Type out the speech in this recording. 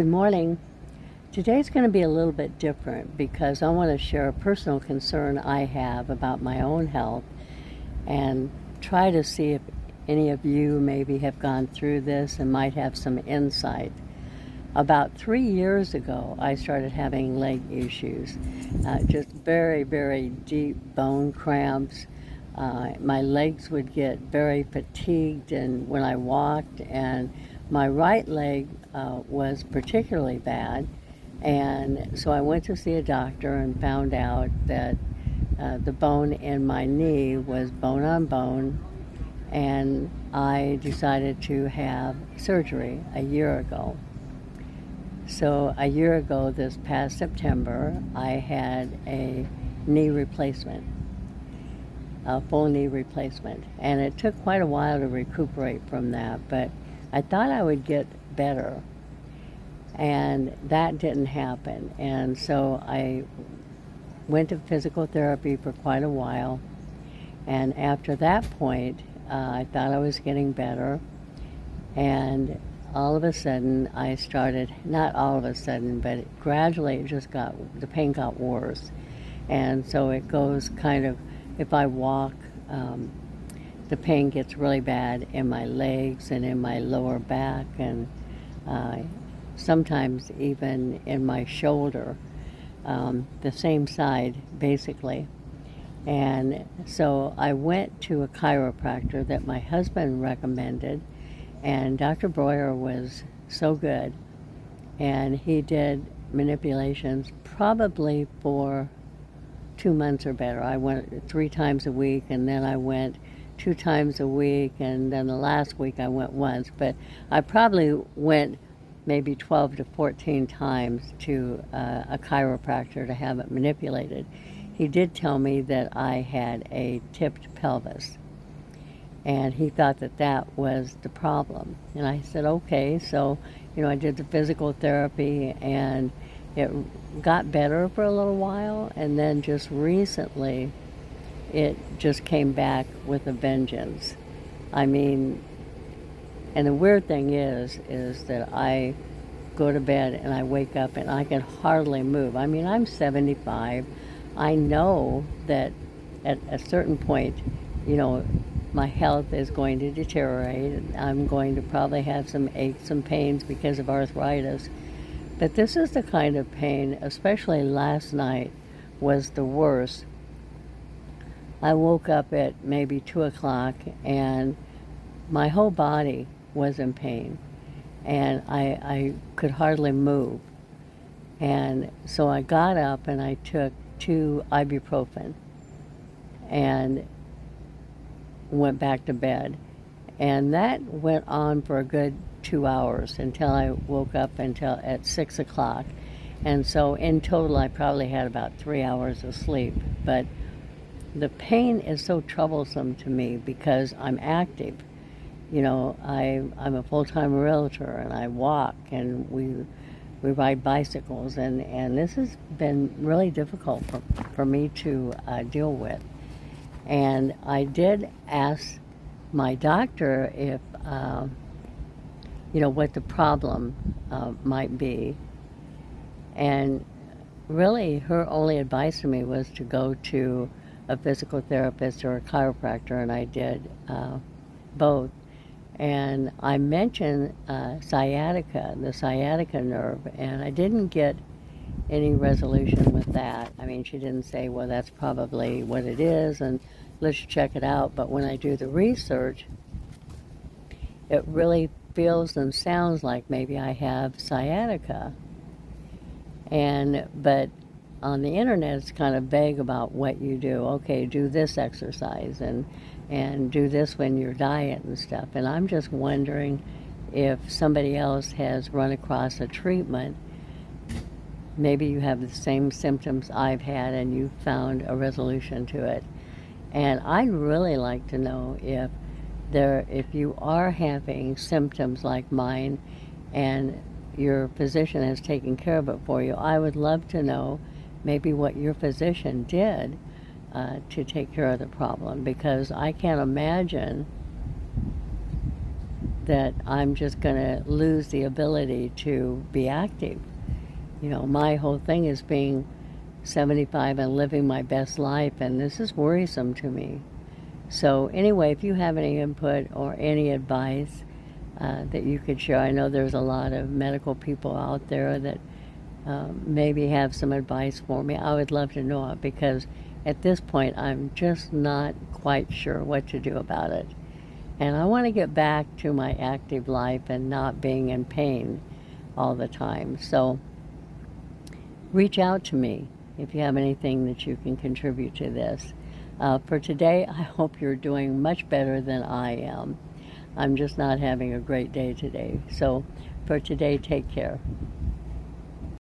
Good morning. Today's going to be a little bit different because I want to share a personal concern I have about my own health and try to see if any of you maybe have gone through this and might have some insight. About 3 years ago, I started having leg issues, just very, very deep bone cramps. My legs would get very fatigued and when I walked, and my right leg was particularly bad. And so I went to see a doctor and found out that the bone in my knee was bone on bone, and I decided to have surgery a year ago. So a year ago, this past September, I had a knee replacement, a full knee replacement. And it took quite a while to recuperate from that, but I thought I would get better. And that didn't happen. And so I went to physical therapy for quite a while. And after that point, I thought I was getting better. And all of a sudden, I started, not all of a sudden, but gradually it just the pain got worse. And so it goes kind of, if I walk, the pain gets really bad in my legs and in my lower back, and sometimes even in my shoulder, the same side basically. And so I went to a chiropractor that my husband recommended, and Dr. Breuer was so good, and he did manipulations probably for 2 months or better. I went 3 times a week, and then I went 2 times a week, and then the last week I went once. But I probably went maybe 12 to 14 times to a chiropractor to have it manipulated. He did tell me that I had a tipped pelvis, and he thought that that was the problem. And I said, okay. So, I did the physical therapy, and it got better for a little while, and then just recently it just came back with a vengeance. I mean, and the weird thing is that I go to bed and I wake up and I can hardly move. I mean, I'm 75. I know that at a certain point, my health is going to deteriorate. I'm going to probably have some aches and pains because of arthritis. But this is the kind of pain, especially last night, was the worst. I woke up at maybe 2 o'clock and my whole body was in pain, and I could hardly move. And so I got up and I took 2 ibuprofen and went back to bed. And that went on for a good 2 hours until I woke up at 6 o'clock. And so in total, I probably had about 3 hours of sleep. But the pain is so troublesome to me because I'm active. I'm a full-time realtor, and I walk, and we ride bicycles, and this has been really difficult for me to deal with. And I did ask my doctor if, what the problem might be. And really, her only advice to me was to go to a physical therapist or a chiropractor, and I did both. And I mentioned sciatica, the sciatica nerve, and I didn't get any resolution with that. I mean, she didn't say, well, that's probably what it is, and let's check it out. But when I do the research, it really feels and sounds like maybe I have sciatica. But on the internet, it's kind of vague about what you do. Okay, do this exercise and do this when you're diet and stuff. And I'm just wondering if somebody else has run across a treatment. Maybe you have the same symptoms I've had and you found a resolution to it. And I'd really like to know if you are having symptoms like mine and your physician has taken care of it for you, I would love to know maybe what your physician did to take care of the problem, because I can't imagine that I'm just going to lose the ability to be active. My whole thing is being 75 and living my best life, and this is worrisome to me. So anyway, if you have any input or any advice that you could share, I know there's a lot of medical people out there that maybe have some advice for me. I would love to know it, because at this point I'm just not quite sure what to do about it. And I want to get back to my active life and not being in pain all the time. So reach out to me if you have anything that you can contribute to this. For today, I hope you're doing much better than I am. I'm just not having a great day today. So for today, take care.